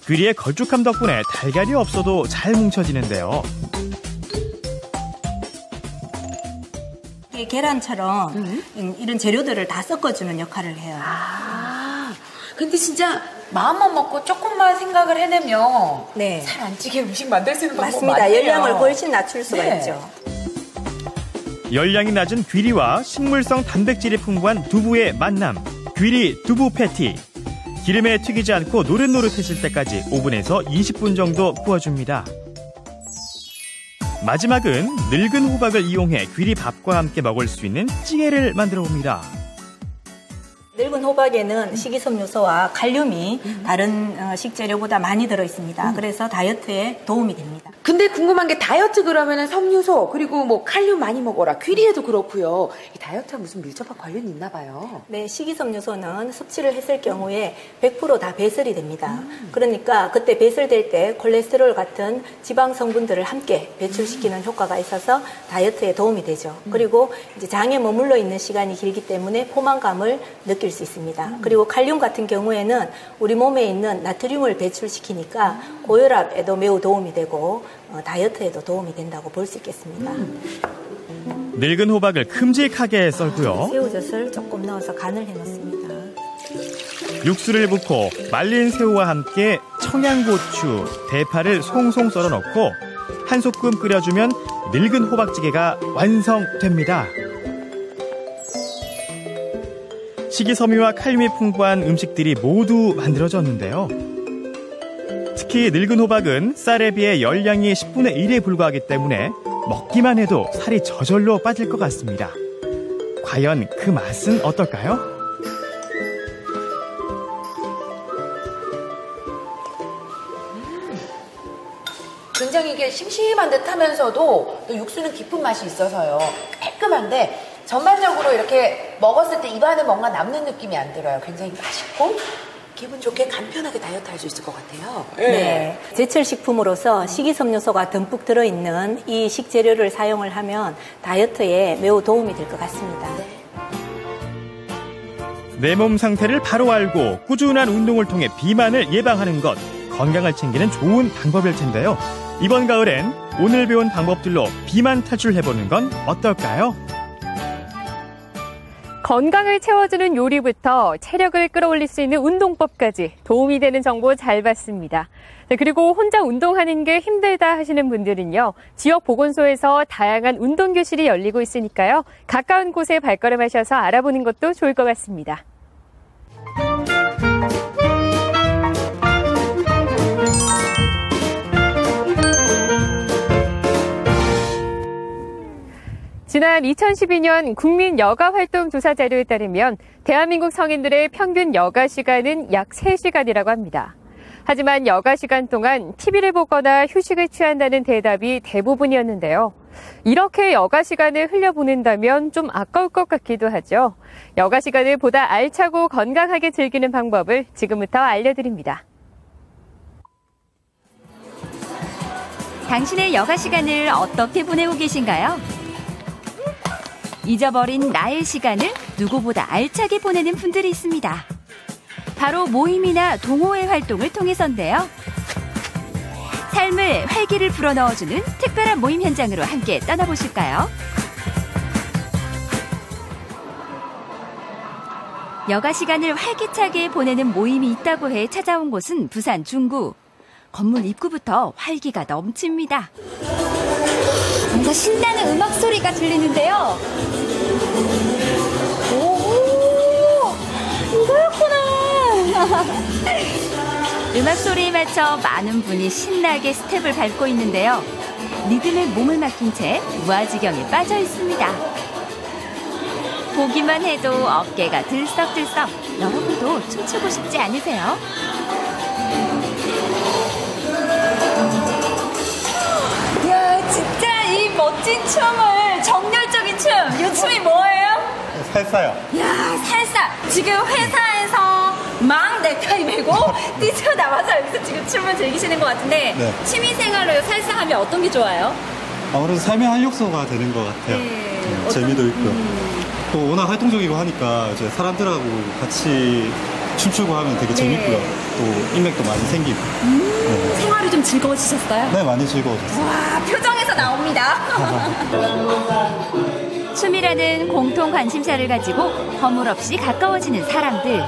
귀리의 걸쭉함 덕분에 달걀이 없어도 잘 뭉쳐지는데요. 계란처럼 이런 재료들을 다 섞어주는 역할을 해요. 근데 진짜 마음만 먹고 조금만 생각을 해내면 네. 살 안 찌게 음식 만들 수 있는 방법 맞습니다. 많네요. 열량을 훨씬 낮출 수가 있죠. 열량이 낮은 귀리와 식물성 단백질이 풍부한 두부의 만남, 귀리 두부 패티. 기름에 튀기지 않고 노릇노릇해질 때까지 오븐에서 20분 정도 구워줍니다. 마지막은 늙은 호박을 이용해 귀리밥과 함께 먹을 수 있는 찌개를 만들어 봅니다. 늙은 호박에는 식이섬유소와 칼륨이 다른 식재료보다 많이 들어있습니다. 그래서 다이어트에 도움이 됩니다. 근데 궁금한 게 다이어트 그러면은 섬유소 그리고 뭐 칼륨 많이 먹어라 귀리에도 그렇고요. 이 다이어트랑 무슨 밀접한 관련이 있나 봐요. 네, 식이섬유소는 섭취를 했을 경우에 100% 다 배설이 됩니다. 그러니까 그때 배설될 때 콜레스테롤 같은 지방 성분들을 함께 배출시키는 효과가 있어서 다이어트에 도움이 되죠. 그리고 이제 장에 머물러 있는 시간이 길기 때문에 포만감을 느낄 수 있습니다. 그리고 칼륨 같은 경우에는 우리 몸에 있는 나트륨을 배출시키니까 고혈압에도 매우 도움이 되고 다이어트에도 도움이 된다고 볼 수 있겠습니다. 늙은 호박을 큼직하게 썰고요. 새우젓을 조금 넣어서 간을 해놓습니다. 육수를 붓고 말린 새우와 함께 청양고추, 대파를 송송 썰어 넣고 한 소끔 끓여주면 늙은 호박찌개가 완성됩니다. 식이섬유와 칼륨이 풍부한 음식들이 모두 만들어졌는데요. 특히 늙은 호박은 쌀에 비해 열량이 10분의 1에 불과하기 때문에 먹기만 해도 살이 저절로 빠질 것 같습니다. 과연 그 맛은 어떨까요? 굉장히 이게 심심한 듯 하면서도 또 육수는 깊은 맛이 있어서요. 깔끔한데 전반적으로 이렇게 먹었을 때 입안에 뭔가 남는 느낌이 안 들어요. 굉장히 맛있고 기분 좋게 간편하게 다이어트 할 수 있을 것 같아요. 네. 제철 식품으로서 식이섬유소가 듬뿍 들어있는 이 식재료를 사용을 하면 다이어트에 매우 도움이 될 것 같습니다. 내 몸 상태를 바로 알고 꾸준한 운동을 통해 비만을 예방하는 것, 건강을 챙기는 좋은 방법일 텐데요. 이번 가을엔 오늘 배운 방법들로 비만 탈출해보는 건 어떨까요? 건강을 채워주는 요리부터 체력을 끌어올릴 수 있는 운동법까지 도움이 되는 정보 잘 봤습니다. 그리고 혼자 운동하는 게 힘들다 하시는 분들은요, 지역 보건소에서 다양한 운동교실이 열리고 있으니까요, 가까운 곳에 발걸음하셔서 알아보는 것도 좋을 것 같습니다. 지난 2012년 국민 여가 활동 조사 자료에 따르면 대한민국 성인들의 평균 여가 시간은 약 3시간이라고 합니다. 하지만 여가 시간 동안 TV를 보거나 휴식을 취한다는 대답이 대부분이었는데요. 이렇게 여가 시간을 흘려보낸다면 좀 아까울 것 같기도 하죠. 여가 시간을 보다 알차고 건강하게 즐기는 방법을 지금부터 알려드립니다. 당신의 여가 시간을 어떻게 보내고 계신가요? 잊어버린 나의 시간을 누구보다 알차게 보내는 분들이 있습니다. 바로 모임이나 동호회 활동을 통해서인데요. 삶을 활기를 불어넣어주는 특별한 모임 현장으로 함께 떠나보실까요? 여가 시간을 활기차게 보내는 모임이 있다고 해 찾아온 곳은 부산 중구. 건물 입구부터 활기가 넘칩니다. 뭔가 신나는 음악 소리가 들리는데요. 오, 이거였구나. 음악 소리에 맞춰 많은 분이 신나게 스텝을 밟고 있는데요. 리듬에 몸을 맡긴 채 무아지경에 빠져 있습니다. 보기만 해도 어깨가 들썩들썩. 여러분도 춤추고 싶지 않으세요? 이야, 진짜 이 멋진 춤을, 정열적인 춤, 이 춤이 뭐예요? 살사요. 이야, 살사. 지금 회사에서 막 넥타이 메고 뛰쳐나와서 여기서 지금 춤을 즐기시는 것 같은데, 네. 취미생활로 살사하면 어떤 게 좋아요? 아무래도 삶의 활력소가 되는 것 같아요. 재미도 있고. 또 워낙 활동적이고 하니까 이제 사람들하고 같이 춤추고 하면 되게 재밌고요. 또 인맥도 많이 생기고. 네. 생활이 좀 즐거워지셨어요? 네, 많이 즐거워졌어요. 와, 표정에서 나옵니다. 춤이라는 공통 관심사를 가지고 허물없이 가까워지는 사람들.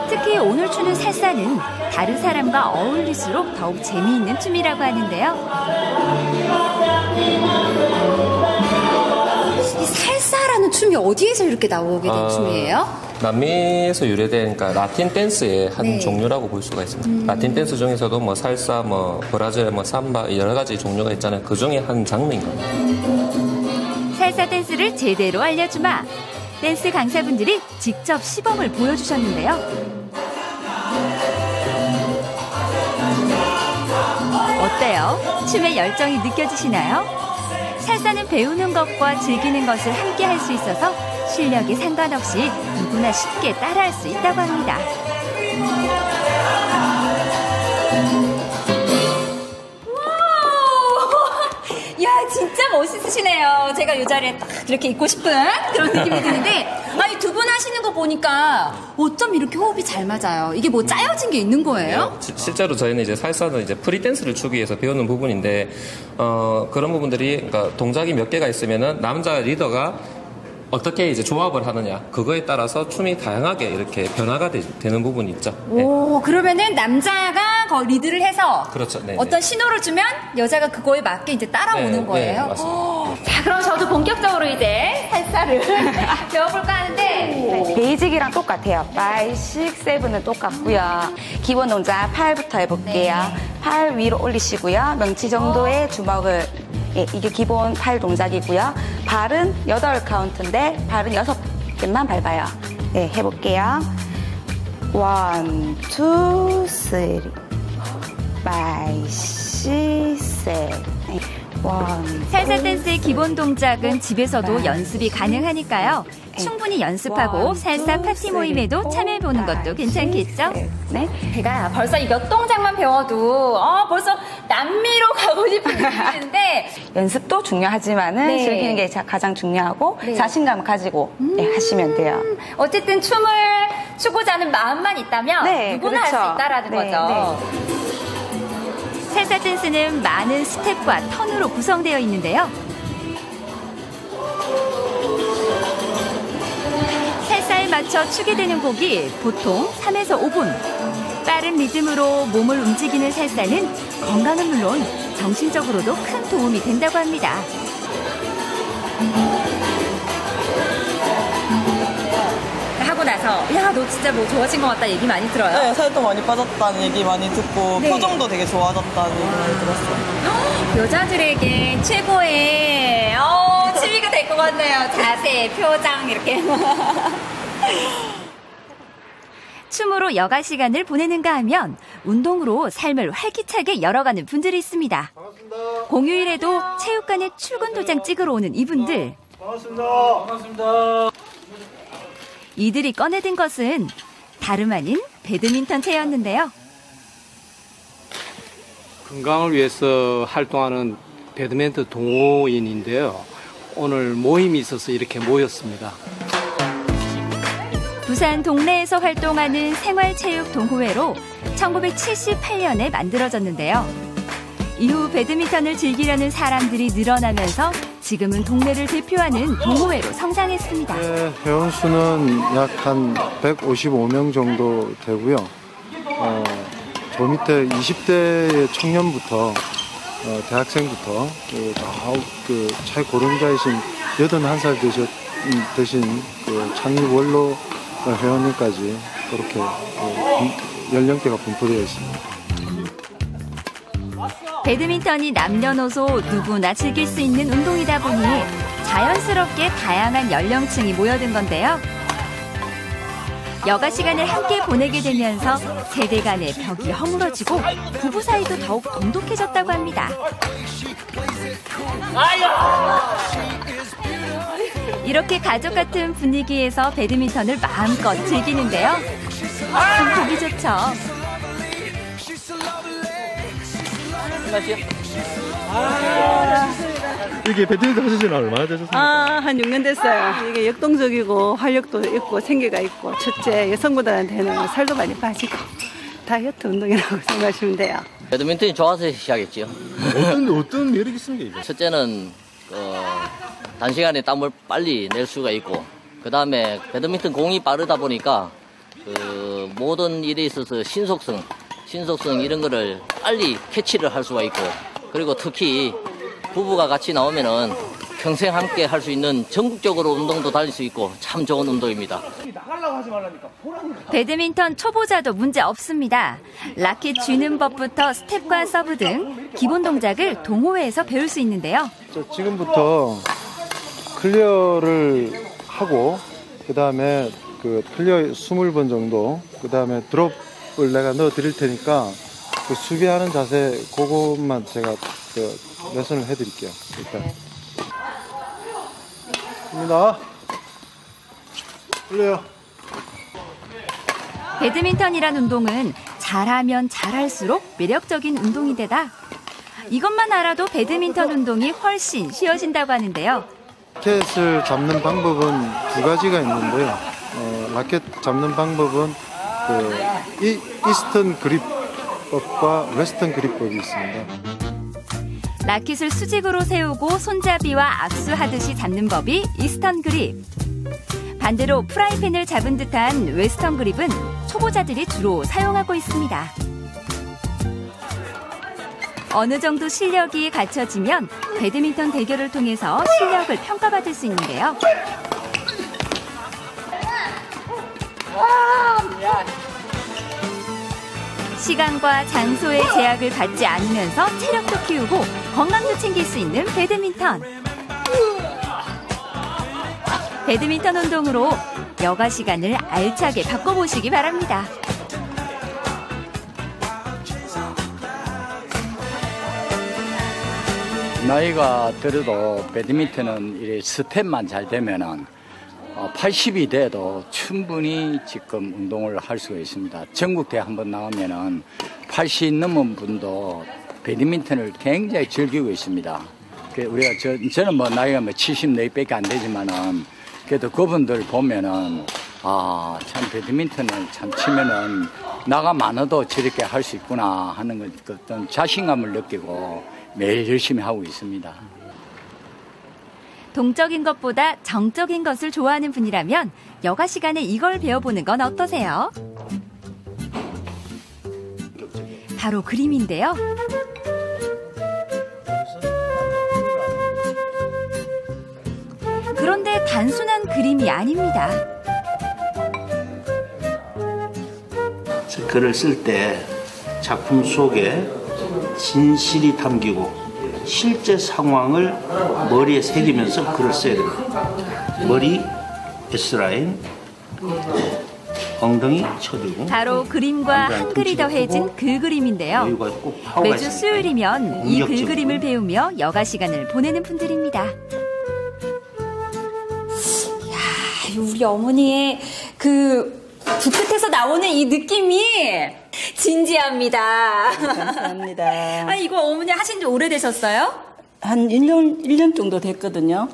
특히 오늘 추는 살사는 다른 사람과 어울릴수록 더욱 재미있는 춤이라고 하는데요. 이 살사라는 춤이 어디에서 이렇게 나오게 된 춤이에요? 남미에서 유래된 그러니까 라틴 댄스의 한 종류라고 볼 수가 있습니다. 라틴 댄스 중에서도 뭐 살사, 뭐 브라질, 뭐 삼바 여러 가지 종류가 있잖아요. 그 중에 한 장르인 겁니다. 살사 댄스를 제대로 알려주마. 댄스 강사분들이 직접 시범을 보여주셨는데요. 어때요? 춤의 열정이 느껴지시나요? 살사는 배우는 것과 즐기는 것을 함께 할 수 있어서 실력에 상관없이 누구나 쉽게 따라할 수 있다고 합니다. 야, 진짜 멋있으시네요. 제가 이 자리에 딱 이렇게 있고 싶은 그런 느낌이 드는데, 아니, 두 분 하시는 거 보니까 어쩜 이렇게 호흡이 잘 맞아요? 이게 뭐 짜여진 게 있는 거예요? 실제로 저희는 이제 살사는 이제 프리 댄스를 추기 위해서 배우는 부분인데, 그런 부분들이, 그러니까 동작이 몇 개가 있으면은 남자 리더가 어떻게 이제 조합을 하느냐, 그거에 따라서 춤이 다양하게 이렇게 변화가 되는 부분이 있죠. 오, 그러면은 남자가 리드를 해서 그렇죠. 네, 어떤 신호를 주면 여자가 그거에 맞게 이제 따라오는 거예요. 네, 맞습니다. 자, 그럼 저도 본격적으로 이제 살사를 배워볼까 하는데 베이직이랑 똑같아요. 5, 6, 7은 똑같고요. 기본 동작 팔부터 해볼게요. 팔 위로 올리시고요. 명치 정도의 주먹을 이게 기본 팔 동작이고요. 발은 8카운트인데 발은 6개만 밟아요. 네, 해볼게요. 1, 2, 3, 5, 6, 7. 살사 댄스의 기본 동작은 집에서도 연습이 가능하니까요. 충분히 연습하고 살사 파티 모임에도 참여해보는 것도 괜찮겠죠? 네. 제가 벌써 이 몇 동작만 배워도 벌써 남미로 가고 싶은 느낌인데 연습도 중요하지만은 즐기는 게 가장 중요하고 자신감을 가지고 하시면 돼요. 어쨌든 춤을 추고자 하는 마음만 있다면 누구나 할 수 있다라는 거죠. 살사 댄스는 많은 스텝과 턴으로 구성되어 있는데요. 살사에 맞춰 추게 되는 곡이 보통 3에서 5분. 빠른 리듬으로 몸을 움직이는 살사는 건강은 물론 정신적으로도 큰 도움이 된다고 합니다. 하고 나서 야, 너 진짜 뭐 좋아진 것 같다 얘기 많이 들어요? 네, 살도 많이 빠졌다는 얘기 많이 듣고 표정도 되게 좋아졌다는 얘기 많이 들었어요. 여자들에게 최고의 취미가 될 것 같네요. 자세, 표정 이렇게. 춤으로 여가 시간을 보내는가 하면 운동으로 삶을 활기차게 열어가는 분들이 있습니다. 반갑습니다. 공휴일에도 체육관에 출근 도장 찍으러 오는 이분들. 반갑습니다. 반갑습니다. 이들이 꺼내든 것은 다름 아닌 배드민턴 채였는데요. 건강을 위해서 활동하는 배드민턴 동호인인데요. 오늘 모임이 있어서 이렇게 모였습니다. 부산 동네에서 활동하는 생활체육동호회로 1978년에 만들어졌는데요. 이후 배드민턴을 즐기려는 사람들이 늘어나면서 지금은 동네를 대표하는 동호회로 성장했습니다. 네, 회원수는 약 한 155명 정도 되고요. 저 밑에 20대의 청년부터 대학생부터 최고령자이신 81살 되신 창립 원로 회원님까지 그렇게 연령대가 분포되어 있습니다. 배드민턴이 남녀노소 누구나 즐길 수 있는 운동이다 보니 자연스럽게 다양한 연령층이 모여든 건데요. 여가 시간을 함께 보내게 되면서 세대 간의 벽이 허물어지고 부부 사이도 더욱 돈독해졌다고 합니다. 이렇게 가족 같은 분위기에서 배드민턴을 마음껏 즐기는데요. 참 보기 좋죠. 이게 배드민턴 하신 지는 얼마나 되셨습니까? 한 6년 됐어요. 이게 역동적이고 활력도 있고 생기가 있고 첫째 여성분들한테는 살도 많이 빠지고 다이어트 운동이라고 생각하시면 돼요. 배드민턴이 좋아서 시작했죠. 어떤 매력이 있습니까? 첫째는 단시간에 땀을 빨리 낼 수가 있고 그 다음에 배드민턴 공이 빠르다 보니까 모든 일에 있어서 신속성 이런 거를 빨리 캐치를 할 수가 있고 그리고 특히 부부가 같이 나오면은 평생 함께 할 수 있는 전국적으로 운동도 다닐 수 있고 참 좋은 운동입니다. 배드민턴 초보자도 문제 없습니다. 라켓 쥐는 법부터 스텝과 서브 등 기본 동작을 동호회에서 배울 수 있는데요. 지금부터 클리어를 하고 그다음에 클리어 20번 정도 그다음에 드롭을 내가 넣어 드릴 테니까 수비하는 자세 그것만 제가 레슨을 해 드릴게요. 일단. 입니다. 클리어. 배드민턴이란 운동은 잘하면 잘할수록 매력적인 운동인데다 이것만 알아도 배드민턴 운동이 훨씬 쉬워진다고 하는데요. 라켓을 잡는 방법은 두 가지가 있는데요. 라켓 잡는 방법은 이스턴 그립법과 웨스턴 그립법이 있습니다. 라켓을 수직으로 세우고 손잡이와 악수하듯이 잡는 법이 이스턴 그립. 반대로 프라이팬을 잡은 듯한 웨스턴 그립은 초보자들이 주로 사용하고 있습니다. 어느 정도 실력이 갖춰지면 배드민턴 대결을 통해서 실력을 평가받을 수 있는데요. 시간과 장소의 제약을 받지 않으면서 체력도 키우고 건강도 챙길 수 있는 배드민턴. 배드민턴 운동으로 여가 시간을 알차게 바꿔보시기 바랍니다. 나이가 들어도 배드민턴은 스텝만 잘 되면은 80이 돼도 충분히 지금 운동을 할 수가 있습니다. 전국대회 한번 나가면은 80 넘은 분도 배드민턴을 굉장히 즐기고 있습니다. 우리가 저는 나이가 70 밖에 안 되지만은 그래도 그분들 보면은 참 배드민턴을 참 치면은 나가 많아도 저렇게 할 수 있구나 하는 어떤 자신감을 느끼고 매일 열심히 하고 있습니다. 동적인 것보다 정적인 것을 좋아하는 분이라면 여가 시간에 이걸 배워보는 건 어떠세요? 바로 그림인데요. 그런데 단순한 그림이 아닙니다. 글을 쓸 때 작품 속에 진실이 담기고 실제 상황을 머리에 새기면서 글을 써야 됩니다. 머리 S라인, 엉덩이 쳐들고 바로 그림과 한글이 더해진 글그림인데요. 매주 수요일이면 이 글그림을 배우며 여가 시간을 보내는 분들입니다. 우리 어머니의 두 끝에서 나오는 이 느낌이 진지합니다. 감사합니다. 이거 어머니 하신 지 오래되셨어요? 한 1년 정도 됐거든요.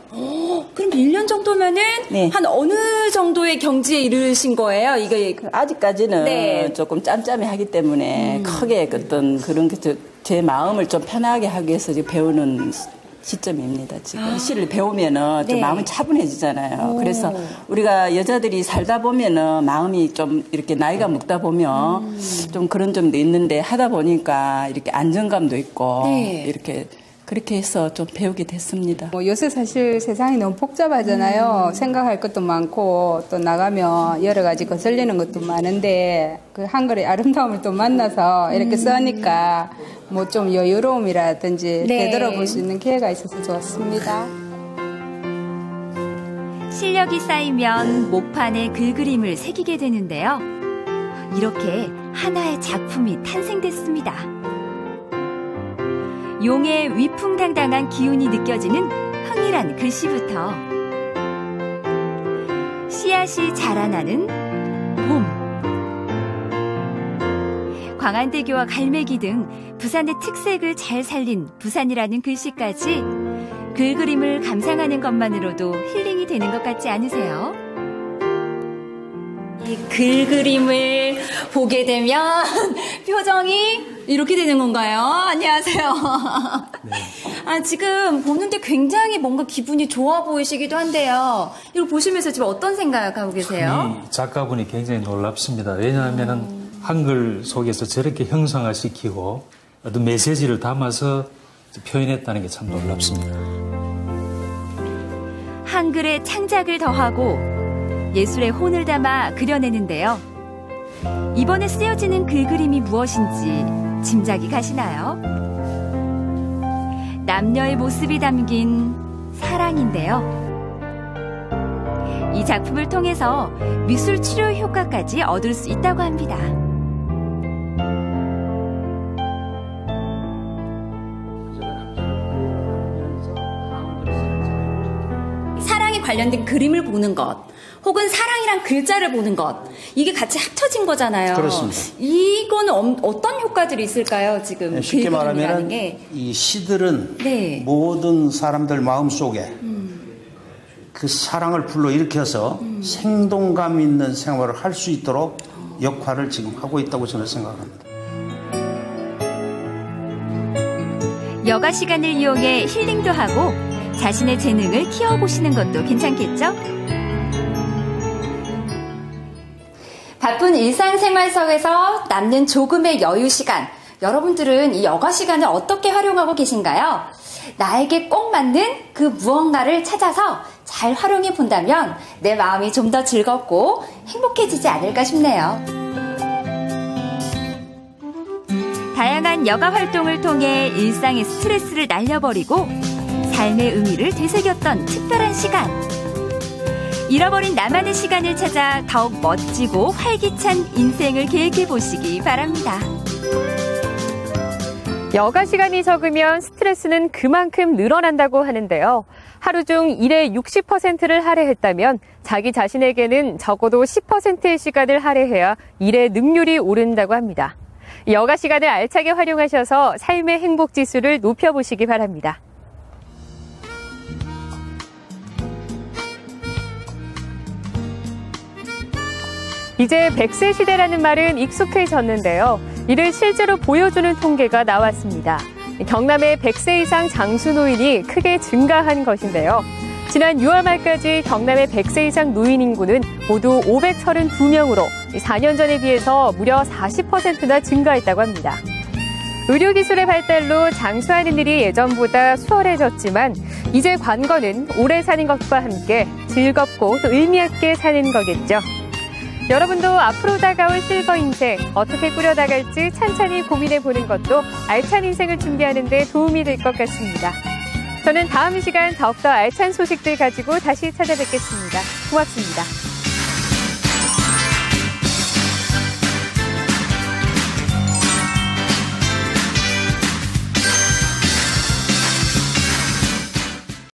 그럼 1년 정도면은 네. 한 어느 정도의 경지에 이르신 거예요? 이게 아직까지는 네. 조금 짬짬이하기 때문에 크게 어떤 그런 제 마음을 좀 편하게 하기 위해서 지금 배우는 시점입니다. 지금 시를 배우면은 좀 네. 마음은 차분해지잖아요. 그래서 우리가 여자들이 살다 보면은 마음이 좀 이렇게 나이가 먹다 보면 좀 그런 점도 있는데 하다 보니까 이렇게 안정감도 있고 네. 이렇게 그렇게 해서 좀 배우게 됐습니다. 요새 사실 세상이 너무 복잡하잖아요. 생각할 것도 많고 또 나가면 여러 가지 거슬리는 것도 많은데 그 한글의 아름다움을 또 만나서 이렇게 써니까 뭐 좀 여유로움이라든지 네. 되돌아볼 수 있는 기회가 있어서 좋았습니다. 실력이 쌓이면 목판에 글그림을 새기게 되는데요. 이렇게 하나의 작품이 탄생됐습니다. 용의 위풍당당한 기운이 느껴지는 흥이란 글씨부터 씨앗이 자라나는 봄, 광안대교와 갈매기 등 부산의 특색을 잘 살린 부산이라는 글씨까지 글 그림을 감상하는 것만으로도 힐링이 되는 것 같지 않으세요? 이 글 그림을 보게 되면 표정이 이렇게 되는 건가요? 안녕하세요. 네. 지금 보는데 굉장히 뭔가 기분이 좋아 보이시기도 한데요. 이걸 보시면서 지금 어떤 생각하고 계세요? 작가분이 굉장히 놀랍습니다. 왜냐하면 한글 속에서 저렇게 형상화시키고 어떤 메시지를 담아서 표현했다는 게 참 놀랍습니다. 한글에 창작을 더하고 예술의 혼을 담아 그려내는데요. 이번에 쓰여지는 글 그림이 무엇인지 짐작이 가시나요? 남녀의 모습이 담긴 사랑인데요. 이 작품을 통해서 미술 치료 효과까지 얻을 수 있다고 합니다. 사랑에 관련된 그림을 보는 것, 혹은 사랑이란 글자를 보는 것, 이게 같이 합쳐진 거잖아요. 그렇습니다. 이거는 어떤 효과들이 있을까요? 지금 쉽게 말하면 게. 이 시들은 네. 모든 사람들 마음속에 그 사랑을 불러일으켜서 생동감 있는 생활을 할 수 있도록 역할을 지금 하고 있다고 저는 생각합니다. 여가 시간을 이용해 힐링도 하고 자신의 재능을 키워보시는 것도 괜찮겠죠? 바쁜 일상생활 속에서 남는 조금의 여유 시간, 여러분들은 이 여가 시간을 어떻게 활용하고 계신가요? 나에게 꼭 맞는 그 무언가를 찾아서 잘 활용해 본다면 내 마음이 좀 더 즐겁고 행복해지지 않을까 싶네요. 다양한 여가 활동을 통해 일상의 스트레스를 날려버리고 삶의 의미를 되새겼던 특별한 시간. 잃어버린 나만의 시간을 찾아 더욱 멋지고 활기찬 인생을 계획해 보시기 바랍니다. 여가 시간이 적으면 스트레스는 그만큼 늘어난다고 하는데요. 하루 중 일의 60%를 할애했다면 자기 자신에게는 적어도 10%의 시간을 할애해야 일의 능률이 오른다고 합니다. 여가 시간을 알차게 활용하셔서 삶의 행복 지수를 높여보시기 바랍니다. 이제 100세 시대라는 말은 익숙해졌는데요. 이를 실제로 보여주는 통계가 나왔습니다. 경남의 100세 이상 장수 노인이 크게 증가한 것인데요. 지난 6월 말까지 경남의 100세 이상 노인 인구는 모두 532명으로 4년 전에 비해서 무려 40%나 증가했다고 합니다. 의료기술의 발달로 장수하는 일이 예전보다 수월해졌지만 이제 관건은 오래 사는 것과 함께 즐겁고 또 의미 있게 사는 거겠죠. 여러분도 앞으로 다가올 실버 인생 어떻게 꾸려나갈지 찬찬히 고민해보는 것도 알찬 인생을 준비하는 데 도움이 될 것 같습니다. 저는 다음 시간 더욱더 알찬 소식들 가지고 다시 찾아뵙겠습니다. 고맙습니다.